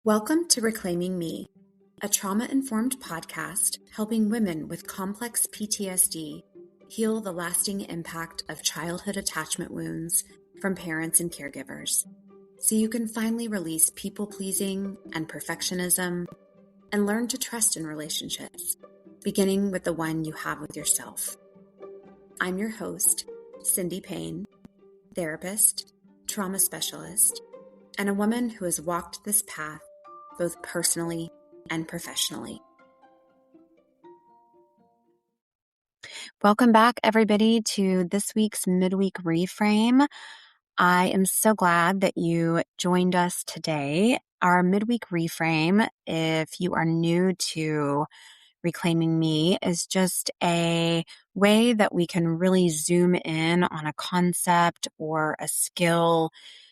Welcome to Reclaiming Me, a trauma-informed podcast helping women with complex PTSD heal the lasting impact of childhood attachment wounds from parents and caregivers, so you can finally release people-pleasing and perfectionism and learn to trust in relationships, beginning with the one you have with yourself. I'm your host, Cindy Payne, therapist, trauma specialist, and a woman who has walked this path both personally and professionally. Welcome back, everybody, to this week's midweek reframe. I am so glad that you joined us today. Our midweek reframe, if you are new to Reclaiming Me, is just a way that we can really zoom in on a concept or a skill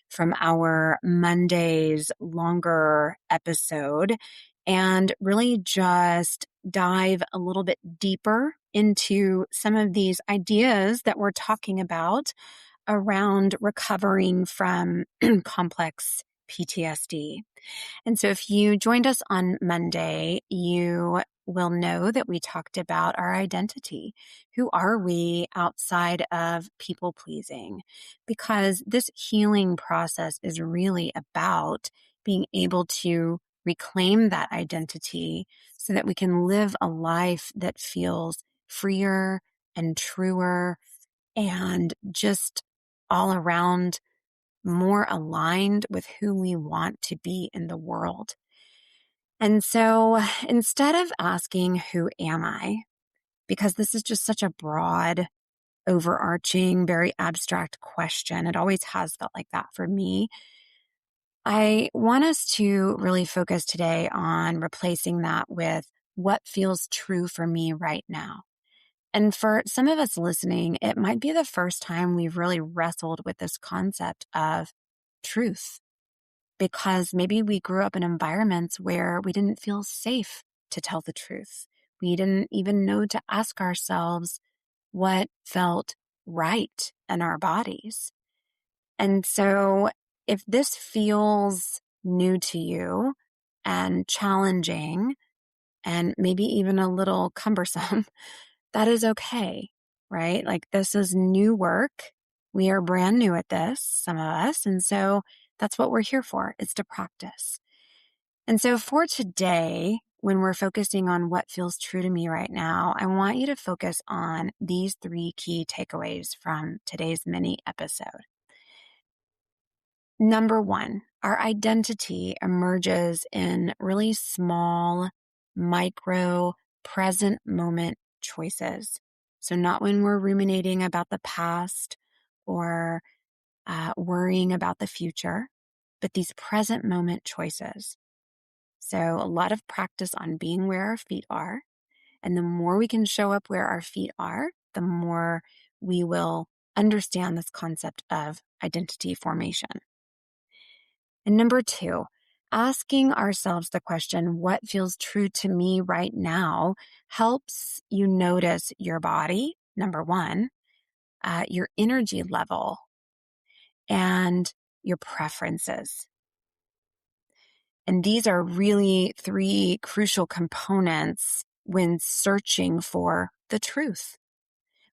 from our Monday's longer episode and really just dive a little bit deeper into some of these ideas that we're talking about around recovering from complex PTSD. And so if you joined us on Monday, you will know that we talked about our identity. Who are we outside of people pleasing? Because this healing process is really about being able to reclaim that identity so that we can live a life that feels freer and truer and just all around more aligned with who we want to be in the world. And so instead of asking, who am I? Because this is just such a broad, overarching, very abstract question. It always has felt like that for me. I want us to really focus today on replacing that with what feels true for me right now. And for some of us listening, it might be the first time we've really wrestled with this concept of truth, because maybe we grew up in environments where we didn't feel safe to tell the truth. We didn't even know to ask ourselves what felt right in our bodies. And so if this feels new to you and challenging and maybe even a little cumbersome, that is okay, right? Like, this is new work. We are brand new at this, some of us. And so that's what we're here for, is to practice. And so for today, when we're focusing on what feels true to me right now, I want you to focus on these 3 key takeaways from today's mini episode. Number 1, our identity emerges in really small, micro, present moment choices. So not when we're ruminating about the past or worrying about the future, but these present moment choices. So a lot of practice on being where our feet are. And the more we can show up where our feet are, the more we will understand this concept of identity formation. And number 2, asking ourselves the question, what feels true to me right now, helps you notice your body, number 1, your energy level, and your preferences. And these are really 3 crucial components when searching for the truth.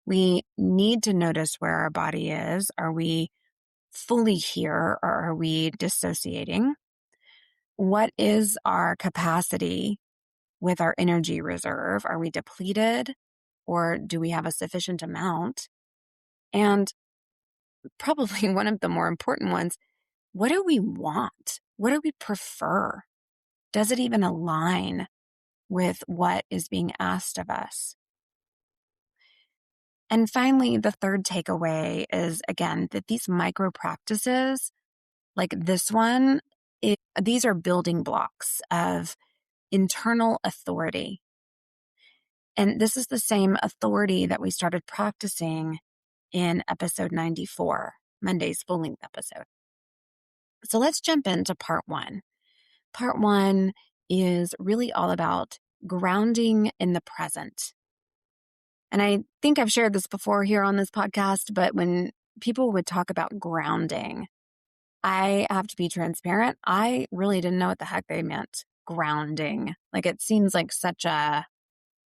We need to notice where our body is. Are we fully here, or are we dissociating? What is our capacity with our energy reserve? Are we depleted, or do we have a sufficient amount? And probably one of the more important ones, what do we want? What do we prefer? Does it even align with what is being asked of us? And finally, the third takeaway is, again, that these micro practices, like this one, these are building blocks of internal authority. And this is the same authority that we started practicing in episode 94, Monday's full-length episode. So let's jump into part 1. Part 1 is really all about grounding in the present. And I think I've shared this before here on this podcast, but when people would talk about grounding, I have to be transparent. I really didn't know what the heck they meant. Grounding. Like, it seems like such a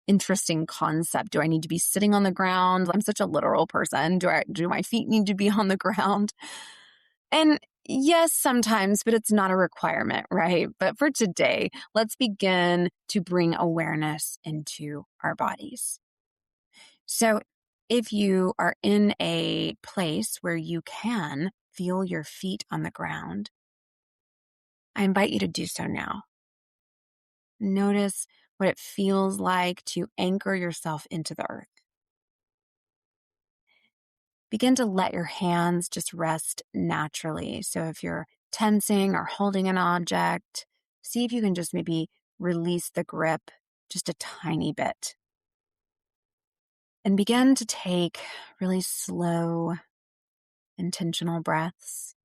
interesting concept. Do I need to be sitting on the ground? I'm such a literal person. Do my feet need to be on the ground? And yes, sometimes, but it's not a requirement, right? But for today, let's begin to bring awareness into our bodies. So if you are in a place where you can feel your feet on the ground, I invite you to do so now. Notice what it feels like to anchor yourself into the earth. Begin to let your hands just rest naturally. So if you're tensing or holding an object, see if you can just maybe release the grip just a tiny bit. And begin to take really slow, intentional breaths.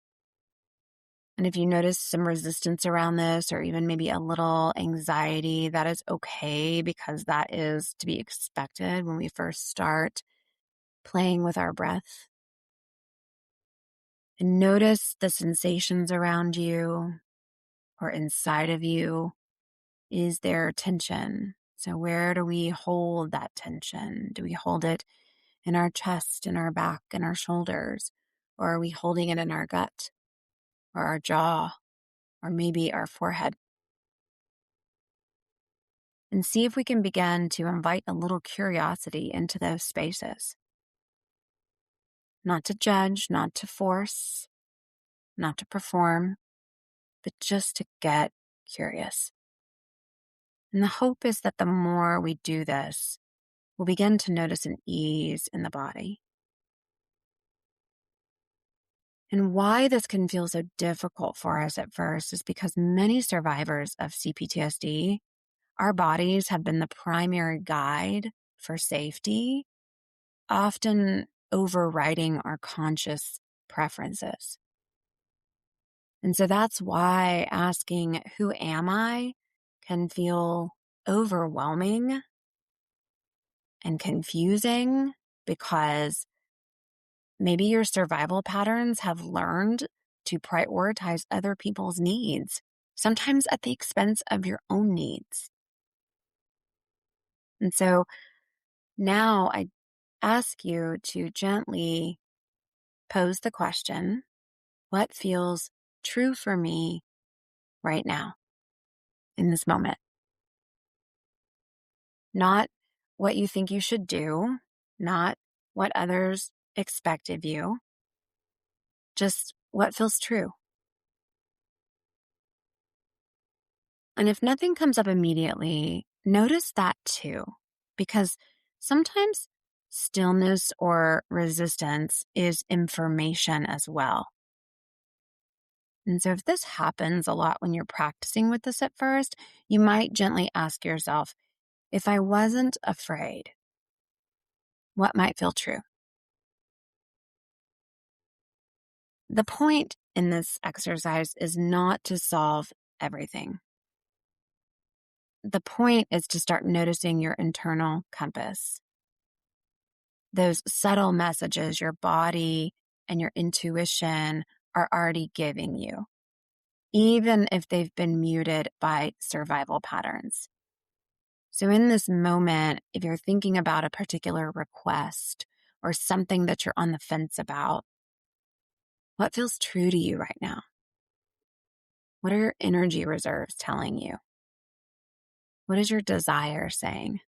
And if you notice some resistance around this, or even maybe a little anxiety, that is okay, because that is to be expected when we first start playing with our breath. And notice the sensations around you or inside of you. Is there tension? So where do we hold that tension? Do we hold it in our chest, in our back, in our shoulders? Or are we holding it in our gut or our jaw or maybe our forehead? And see if we can begin to invite a little curiosity into those spaces. Not to judge, not to force, not to perform, but just to get curious. And the hope is that the more we do this, we'll begin to notice an ease in the body. And why this can feel so difficult for us at first is because many survivors of CPTSD, our bodies have been the primary guide for safety, often overriding our conscious preferences. And so that's why asking, who am I, can feel overwhelming and confusing, because maybe your survival patterns have learned to prioritize other people's needs, sometimes at the expense of your own needs. And so now I ask you to gently pose the question, what feels true for me right now in this moment? Not what you think you should do, not what others expect of you, just what feels true. And if nothing comes up immediately, notice that too, because sometimes stillness or resistance is information as well. And so if this happens a lot when you're practicing with this at first, you might gently ask yourself, if I wasn't afraid, what might feel true? The point in this exercise is not to solve everything. The point is to start noticing your internal compass, those subtle messages your body and your intuition are already giving you, even if they've been muted by survival patterns. So in this moment, if you're thinking about a particular request or something that you're on the fence about, what feels true to you right now? What are your energy reserves telling you? What is your desire saying?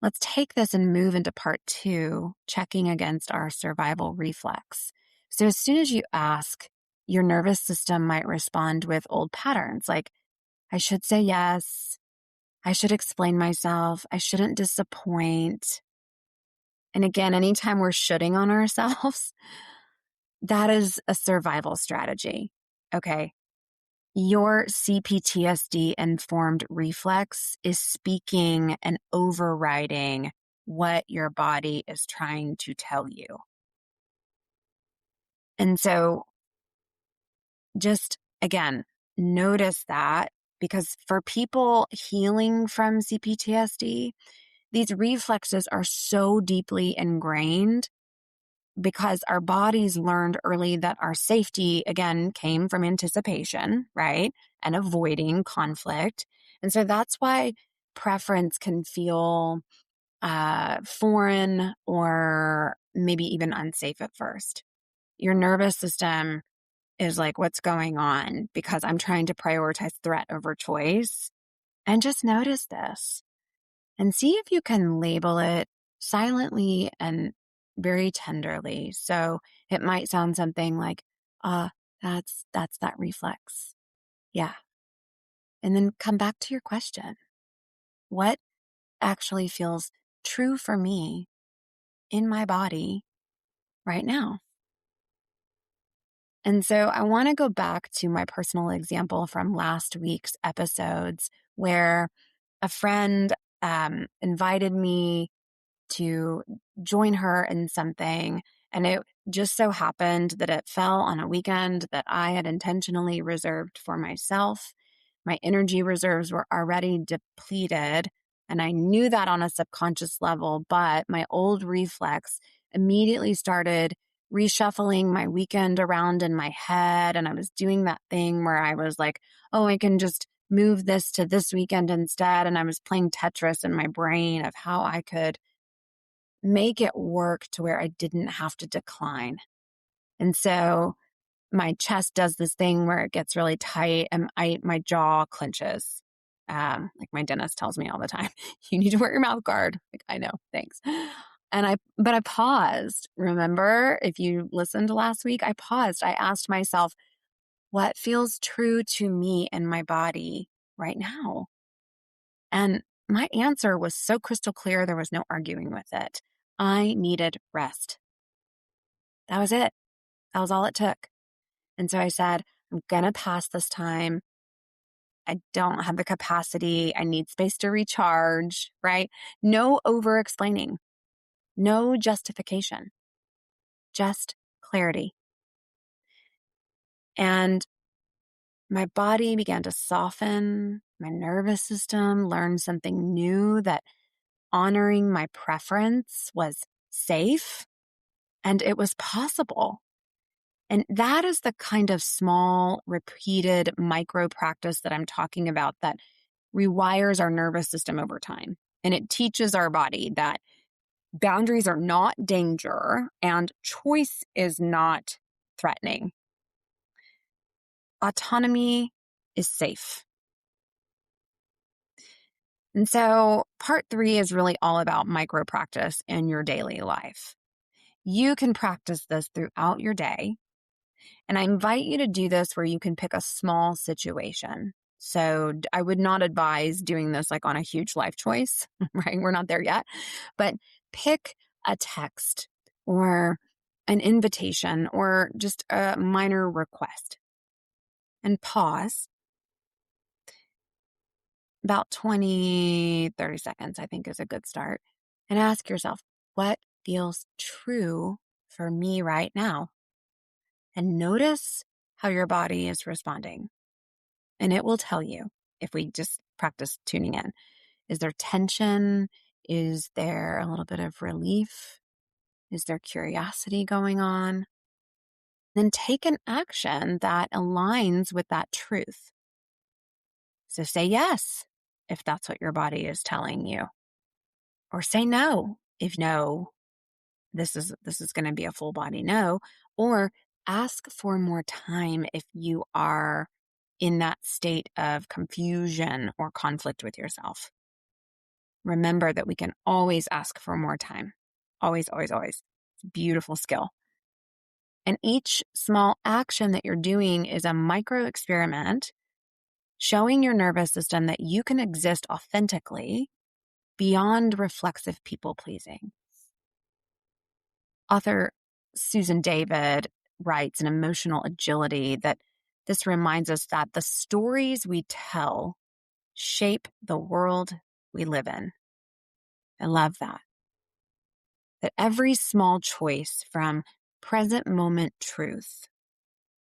Let's take this and move into part 2, checking against our survival reflex. So as soon as you ask, your nervous system might respond with old patterns like, I should say yes, I should explain myself, I shouldn't disappoint. And again, anytime we're shoulding on ourselves, that is a survival strategy, okay? Your CPTSD informed reflex is speaking and overriding what your body is trying to tell you. And so just again, notice that, because for people healing from CPTSD, these reflexes are so deeply ingrained because our bodies learned early that our safety, again, came from anticipation, right? And avoiding conflict. And so that's why preference can feel foreign or maybe even unsafe at first. Your nervous system is like, what's going on? Because I'm trying to prioritize threat over choice. And just notice this and see if you can label it silently and very tenderly. So it might sound something like, uh, that's that reflex. Yeah. And then come back to your question. What actually feels true for me in my body right now? And so I want to go back to my personal example from last week's episodes where a friend invited me to join her in something. And it just so happened that it fell on a weekend that I had intentionally reserved for myself. My energy reserves were already depleted. And I knew that on a subconscious level, but my old reflex immediately started reshuffling my weekend around in my head. And I was doing that thing where I was like, oh, I can just move this to this weekend instead. And I was playing Tetris in my brain of how I could make it work to where I didn't have to decline. And so my chest does this thing where it gets really tight and my jaw clenches. Like my dentist tells me all the time, you need to wear your mouth guard. Like, I know, thanks. But I paused. Remember, if you listened to last week, I paused. I asked myself, what feels true to me and my body right now? And my answer was so crystal clear, there was no arguing with it. I needed rest. That was it. That was all it took. And so I said, I'm going to pass this time. I don't have the capacity. I need space to recharge, right? No over explaining, no justification, just clarity. And my body began to soften. My nervous system learned something new, that honoring my preference was safe and it was possible. And that is the kind of small, repeated micro practice that I'm talking about that rewires our nervous system over time. And it teaches our body that boundaries are not danger and choice is not threatening. Autonomy is safe. And so part 3 is really all about micro practice in your daily life. You can practice this throughout your day. And I invite you to do this where you can pick a small situation. So I would not advise doing this like on a huge life choice, right? We're not there yet. But pick a text or an invitation or just a minor request and pause about 20, 30 seconds, I think is a good start. And ask yourself, what feels true for me right now? And notice how your body is responding. And it will tell you if we just practice tuning in. Is there tension? Is there a little bit of relief? Is there curiosity going on? Then take an action that aligns with that truth. So say yes if that's what your body is telling you. Or say no if no, this is going to be a full body no. Or ask for more time if you are in that state of confusion or conflict with yourself. Remember that we can always ask for more time. Always, always, always. It's a beautiful skill. And each small action that you're doing is a micro experiment showing your nervous system that you can exist authentically beyond reflexive people pleasing. Author Susan David writes in Emotional Agility that this reminds us that the stories we tell shape the world we live in. I love that. That every small choice from present moment truth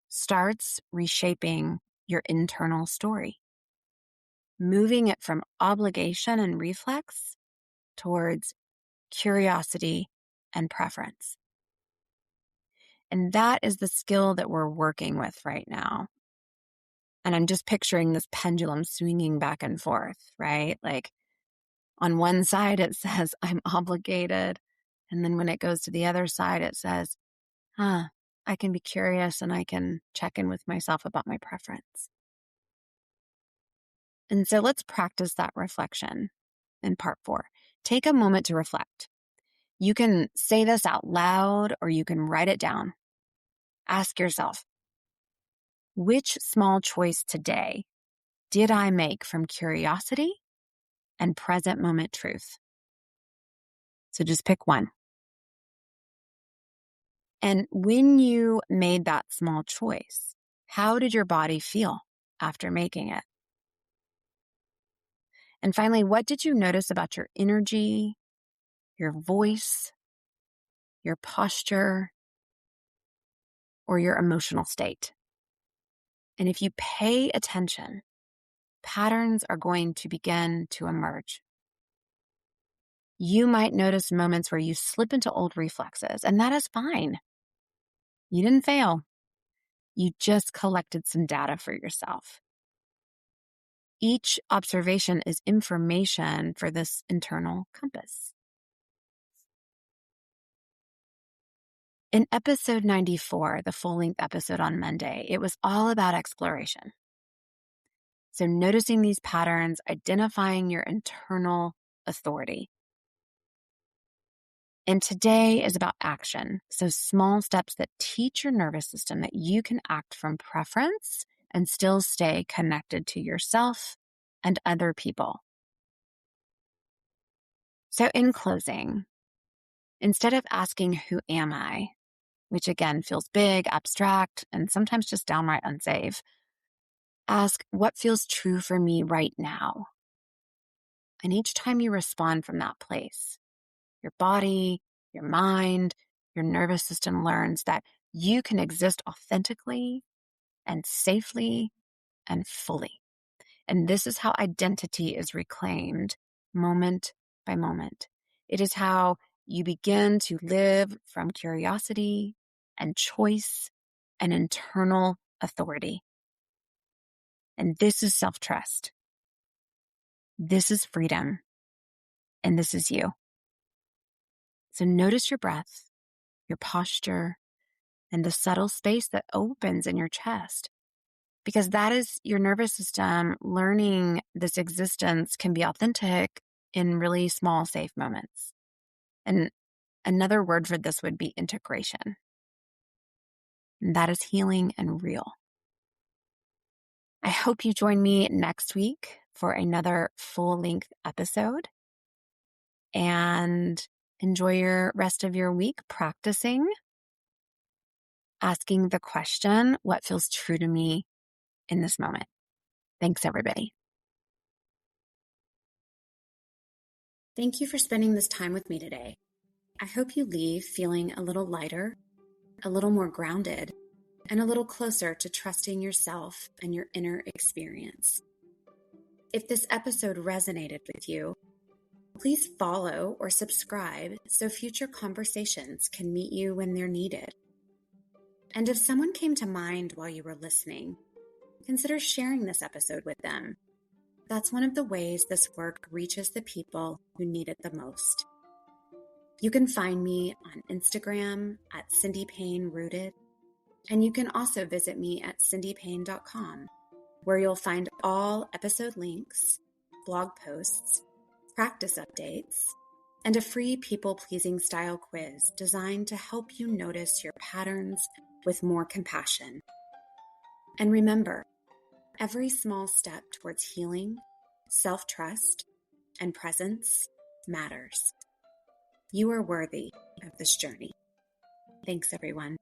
starts reshaping your internal story, moving it from obligation and reflex towards curiosity and preference. And that is the skill that we're working with right now. And I'm just picturing this pendulum swinging back and forth, right? Like on one side, it says, I'm obligated. And then when it goes to the other side, it says, I can be curious and I can check in with myself about my preference. And so let's practice that reflection in part 4. Take a moment to reflect. You can say this out loud or you can write it down. Ask yourself, which small choice today did I make from curiosity and present moment truth? So just pick one. And when you made that small choice, how did your body feel after making it? And finally, what did you notice about your energy, your voice, your posture, or your emotional state? And if you pay attention, patterns are going to begin to emerge. You might notice moments where you slip into old reflexes, and that is fine. You didn't fail. You just collected some data for yourself. Each observation is information for this internal compass. In episode 94, the full-length episode on Monday, it was all about exploration. So noticing these patterns, identifying your internal authority. And today is about action. So small steps that teach your nervous system that you can act from preference and still stay connected to yourself and other people. So in closing, instead of asking, who am I? Which again feels big, abstract, and sometimes just downright unsafe, ask, what feels true for me right now? And each time you respond from that place, your body, your mind, your nervous system learns that you can exist authentically and safely and fully. And this is how identity is reclaimed moment by moment. It is how you begin to live from curiosity and choice and internal authority. And this is self-trust. This is freedom. And this is you. So notice your breath, your posture, and the subtle space that opens in your chest. Because that is your nervous system learning this existence can be authentic in really small, safe moments. And another word for this would be integration. And that is healing and real. I hope you join me next week for another full-length episode. And enjoy your rest of your week practicing, asking the question, what feels true to me in this moment? Thanks, everybody. Thank you for spending this time with me today. I hope you leave feeling a little lighter, a little more grounded, and a little closer to trusting yourself and your inner experience. If this episode resonated with you, please follow or subscribe so future conversations can meet you when they're needed. And if someone came to mind while you were listening, consider sharing this episode with them. That's one of the ways this work reaches the people who need it the most. You can find me on Instagram at Cindy Payne Rooted, and you can also visit me at cindypayne.com, where you'll find all episode links, blog posts, practice updates, and a free people-pleasing style quiz designed to help you notice your patterns with more compassion. And remember, every small step towards healing, self-trust, and presence matters. You are worthy of this journey. Thanks, everyone.